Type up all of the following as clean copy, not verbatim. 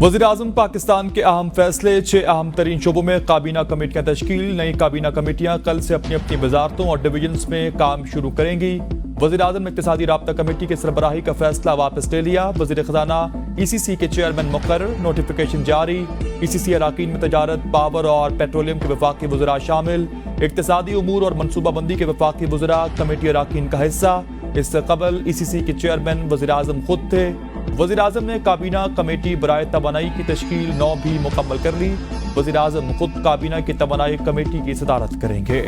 वज़ीर-ए-आज़म पाकिस्तान के अहम फैसले। 6 अहम तरीन शोबों में काबीना कमेटियां तश्कील। नई काबीना कमेटियां कल से अपनी अपनी वजारतों और डिवीजन्स में काम शुरू करेंगी। वज़ीर-ए-आज़म ने इक़्तिसादी राब्ता कमेटी के सरबराही का फैसला वापस ले लिया। वज़ीर ख़ज़ाना ECC के चेयरमैन मुक़र्रर, नोटिफिकेशन जारी। ECC अराकीन में तजारत, पावर और पेट्रोलियम के वफाकी वज़रा शामिल। इक़्तिसादी उमूर और मनसूबाबंदी के वफाकी वज़रा कमेटी अराकीन का हिस्सा। इससे कबल ECC के चेयरमैन वज़ीर-ए-आज़म खुद थे। वज़ीर-ए-आज़म ने काबीना कमेटी बराए तवानाई की तश्कील 9 भी मुकम्मल कर ली। वज़ीर-ए-आज़म खुद काबीना की तवानाई कमेटी की सदारत करेंगे।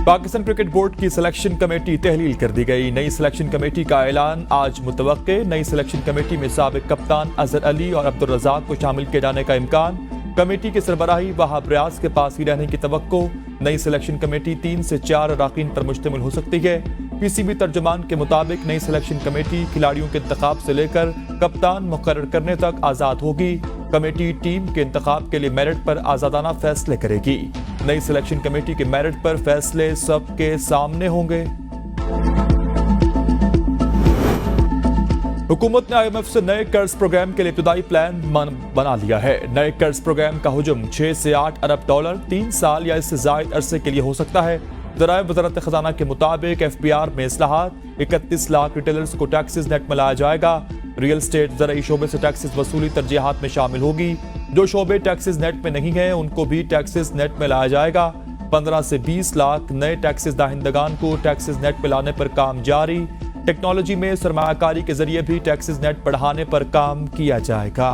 पाकिस्तान क्रिकेट बोर्ड की सिलेक्शन कमेटी तहलील कर दी गई। नई सिलेक्शन कमेटी का ऐलान आज मुतवक्के। नई सिलेक्शन कमेटी में साबिक कप्तान अजहर अली और अब्दुल रज़ाक को शामिल किए जाने का इम्कान। कमेटी की सरबराही वहाब रियाज के पास ही रहने की तवक्को। नई सिलेक्शन कमेटी 3 से 4 अराकीन पर मुश्तमिल हो सकती है। PCB तर्जुमान के मुताबिक नई सिलेक्शन कमेटी खिलाड़ियों के इंतखाब से लेकर कप्तान मुकर्रर करने तक आज़ाद होगी। कमेटी टीम के इंतखाब के लिए मेरिट पर आज़ादाना फैसले करेगी। नई सिलेक्शन कमेटी के मेरिट पर फैसले सबके सामने होंगे। हुकूमत ने IMF से नए कर्ज प्रोग्राम के लिए इब्तदाई प्लान बना लिया है। नए कर्ज प्रोग्राम का हुजम 6 से 8 अरब डॉलर 3 साल या इससे ज़ायद अरसे के लिए हो सकता है। ज़राए वज़ारत ख़ज़ाना के मुताबिक FBR में इस्लाहात, 31 लाख रिटेलर्स को टैक्सेस नेट में लाया जाएगा। रियल स्टेट ज़राई शोबे से टैक्सेस वसूली तरजीहात में शामिल होगी। जो शोबे टैक्सेस नेट में नहीं हैं उनको भी टैक्सेस नेट में लाया जाएगा। 15 से 20 लाख नए टैक्सेस दाहिंदगान को टैक्सेस नेट में लाने पर काम जारी। टेक्नोलॉजी में सरमायाकारी के जरिए भी टैक्सेस नेट बढ़ाने पर काम किया जाएगा।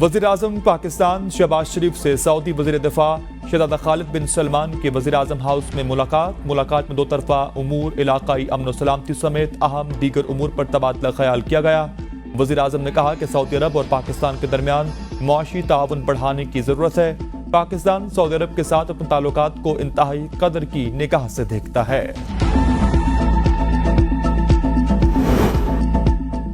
वज़ीर-ए-आज़म पाकिस्तान शहबाज शरीफ से सऊदी वज़ीर दिफा शहज़ादा खालिद बिन सलमान के वज़ीर-ए-आज़म हाउस में मुलाकात में 2 तरफ़ा उमूर, इलाकाई अमन और सलामती समेत अहम दीगर उमूर पर तबादला ख्याल किया गया। वज़ीर-ए-आज़म ने कहा कि सऊदी अरब और पाकिस्तान के दरमियान मुआशी ताउन बढ़ाने की ज़रूरत है। पाकिस्तान सऊदी अरब के साथ अपने ताल्लुकात को इंतहाई कदर की निगाह से देखता है।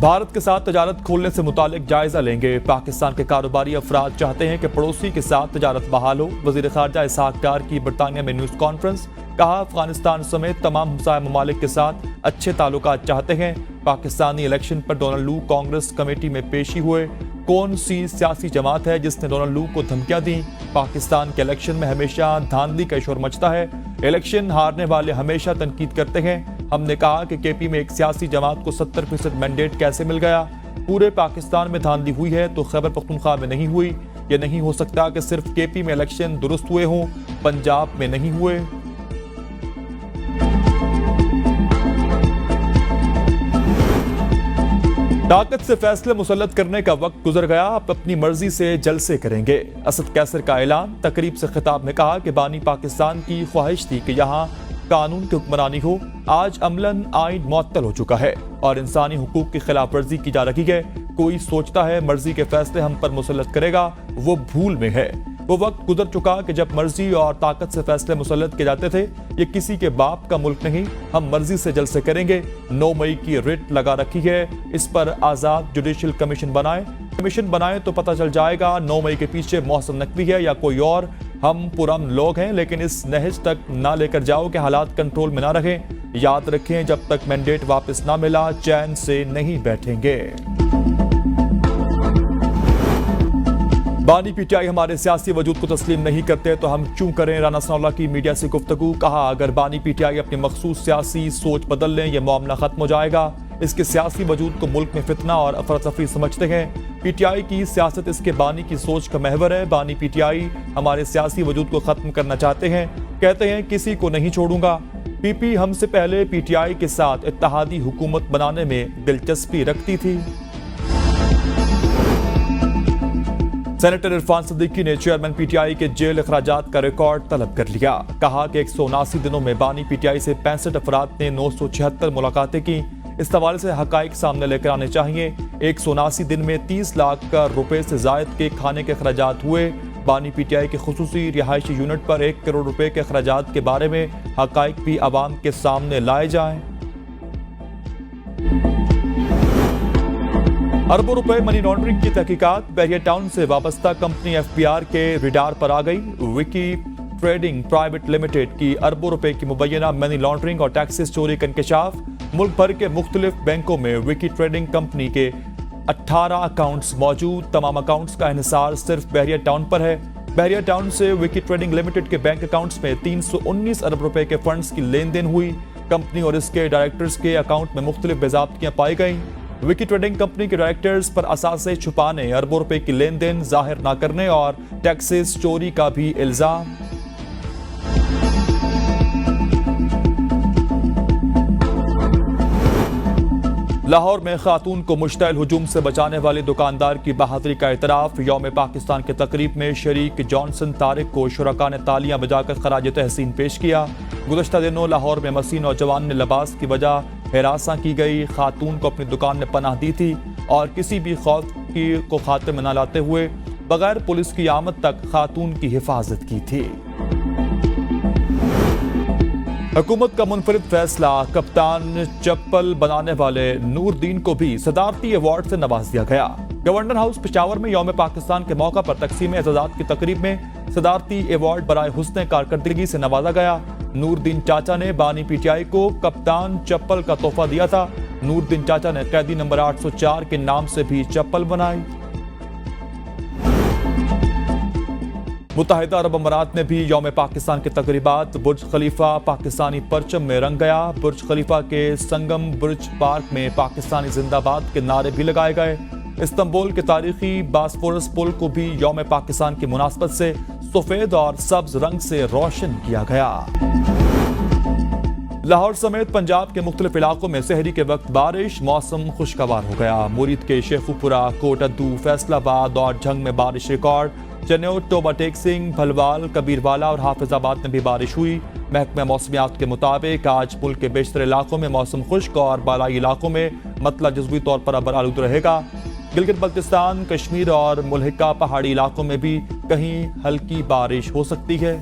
भारत के साथ तजारत खोलने से मुतालिक जायजा लेंगे। पाकिस्तान के कारोबारी अफराद चाहते हैं कि पड़ोसी के साथ तजारत बहाल हो। वज़ीर ख़ारजा इसहाक डार की बरतानिया में न्यूज़ कॉन्फ्रेंस। कहा, अफगानिस्तान समेत तमाम हमसाया ममालिक के साथ अच्छे ताल्लुकात चाहते हैं। पाकिस्तानी इलेक्शन पर डोनाल्ड लू कांग्रेस कमेटी में पेशी हुए। कौन सी सियासी जमात है जिसने डोनाल्ड लू को धमकियां दी? पाकिस्तान के इलेक्शन में हमेशा धांधली का शोर मचता है। इलेक्शन हारने वाले हमेशा तनकीद करते हैं। हमने कहा कि KP में एक सियासी जमात को 70% मैंडेट कैसे मिल गया? पूरे पाकिस्तान में धांधली हुई है तो खैबर पख्तूनख्वा में नहीं हुई। यह नहीं हो सकता कि सिर्फ KP में इलेक्शन दुरुस्त हुए हों, पंजाब में नहीं हुए। ताकत से फैसले मुसल्लत करने का वक्त गुजर गया, अब अपनी मर्जी से जलसे करेंगे। असद कैसर का ऐलान। तकरीब से खिताब में कहा कि बानी पाकिस्तान की ख्वाहिश थी कि यहाँ कानून की हुक्मरानी हो। आज अमलन आइन मुअत्तल हो चुका है और इंसानी हुकूक की खिलाफ वर्जी की जा रही है। कोई सोचता है मर्जी के फैसले हम पर मुसल्लत करेगा, वो भूल में है। वो वक्त गुजर चुका कि जब मर्जी और ताकत से फैसले मुसल्लत किए जाते थे। ये किसी के बाप का मुल्क नहीं, हम मर्जी से जलसे करेंगे। 9 मई की रिट लगा रखी है, इस पर आज़ाद जुडिशल कमीशन बनाए तो पता चल जाएगा 9 मई के पीछे मोहसिन नकवी है या कोई और। हम पुरअमन लोग हैं, लेकिन इस नहज तक ना लेकर जाओ कि हालात कंट्रोल में ना रहें। याद रखें, जब तक मैंडेट वापस ना मिला चैन से नहीं बैठेंगे। बानी PTI हमारे सियासी वजूद को तस्लीम नहीं करते तो हम क्यों करें? राना सनाउल्लाह की मीडिया से गुफ्तगू। कहा, अगर बानी PTI अपनी मखसूस सियासी सोच बदल लें यह मामला खत्म हो जाएगा। इसके सियासी वजूद को मुल्क में फितना और अफरा-तफरी समझते हैं। PTI की सियासत इसके बानी की सोच का महवर है। बानी PTI हमारे सियासी वजूद को खत्म करना चाहते हैं। कहते हैं किसी को नहीं छोड़ूंगा। PP हमसे पहले PTI के साथ इत्तेहादी हुकूमत बनाने में दिलचस्पी रखती थी। सेनेटर इरफान सिद्दीकी ने चेयरमैन PTI के जेल अखराजात का रिकॉर्ड तलब कर लिया। कहा कि 179 दिनों में बानी PTI से 65 अफराद ने 976 मुलाकातें की। इस हवाले से हकाइक सामने लेकर आने चाहिए। 179 दिन में 30 लाख रुपए से जायद के खाने के अखराजात हुए। बानी PTI के खुसूसी रिहायशी यूनिट पर 1 करोड़ रुपए के अखराजात के बारे में हकाइक भी आवाम के सामने लाए जाएं। अरबों रुपए मनी लॉन्ड्रिंग की तहकीकात। बैरियर टाउन से वाबस्ता कंपनी FBR के रिडार पर आ गई। विकी ट्रेडिंग प्राइवेट लिमिटेड की अरबों रुपए की मुबैना मनी लॉन्ड्रिंग और टैक्सेस चोरी का इंकशाफ। मुल्क भर के मुख्तलिफ बैंकों में विकी ट्रेडिंग कंपनी के 18 अकाउंट्स मौजूद। तमाम अकाउंट्स का इन्हिसार सिर्फ बहरिया टाउन पर है। बहरिया टाउन से विकी ट्रेडिंग लिमिटेड के बैंक अकाउंट्स में 319 अरब रुपए के फंड्स की लेन देन हुई। कंपनी और इसके डायरेक्टर्स के अकाउंट में मुख्तलिफ बेज़ाब्तियां पाई गई। विकी ट्रेडिंग कंपनी के डायरेक्टर्स पर असासे छुपाने, अरबों रुपए की लेन देन जाहिर न करने और टैक्सेस चोरी का भी इल्जाम। लाहौर में खातून को मुश्तइल हुजूम से बचाने वाले दुकानदार की बहादुरी का इतराफ। यौम पाकिस्तान के तकरीब में शरीक जॉनसन तारिक को शुरका ने तालियां बजाकर खराज तहसीन पेश किया। गुज़श्ता दिनों लाहौर में मसीह नौजवान ने लिबास की वजह हिरासा की गई खातून को अपनी दुकान में पनाह दी थी और किसी भी खौफ को खातिर में न लाते हुए बगैर पुलिस की आमद तक खातून की हिफाजत की थी। हुकूमत का मुनफरिद फैसला, कप्तान चप्पल बनाने वाले नूरदीन को भी सदारती अवार्ड से नवाज दिया गया। गवर्नर हाउस पेशावर में यौम पाकिस्तान के मौका पर तकसीम एजाज़ात की तकरीब में सदारती अवार्ड बराए हुस्न कारकर्दगी से नवाजा गया। नूरदीन चाचा ने बानी पीटीआई को कप्तान चप्पल का तोहफा दिया था। नूरदीन चाचा ने कैदी नंबर 804 के नाम से भी चप्पल बनाई। मुत्तहिदा अरब अमारात में भी यौम पाकिस्तान के तकरीबात। बुर्ज खलीफा पाकिस्तानी परचम में रंग गया। बुर्ज खलीफा के संगम बुर्ज पार्क में पाकिस्तानी जिंदाबाद के नारे भी लगाए गए। इस्तांबुल के तारीखी बास्फोरस पुल को भी यौम पाकिस्तान की मुनासबत से सफेद और सब्ज रंग से रोशन किया गया। लाहौर समेत पंजाब के मुख्तलिफ इलाकों में सहरी के वक्त बारिश, मौसम खुशगवार हो गया। मुरीद के शेखुपुरा, कोटद्दू, फैसलाबाद और झंग में बारिश रिकॉर्ड। चन्योट, टोबा टेक सिंह, भलवाल, कबीरवाला और हाफिजाबाद में भी बारिश हुई। महकमा मौसमियात के मुताबिक आज मुल्क के बेशतर इलाकों में मौसम खुश्क और बालाई इलाकों में मतला जज़वी तौर पर अबर आलूद रहेगा। गिलगित बल्तिस्तान, कश्मीर और मुल्हिका पहाड़ी इलाकों में भी कहीं हल्की बारिश हो सकती है।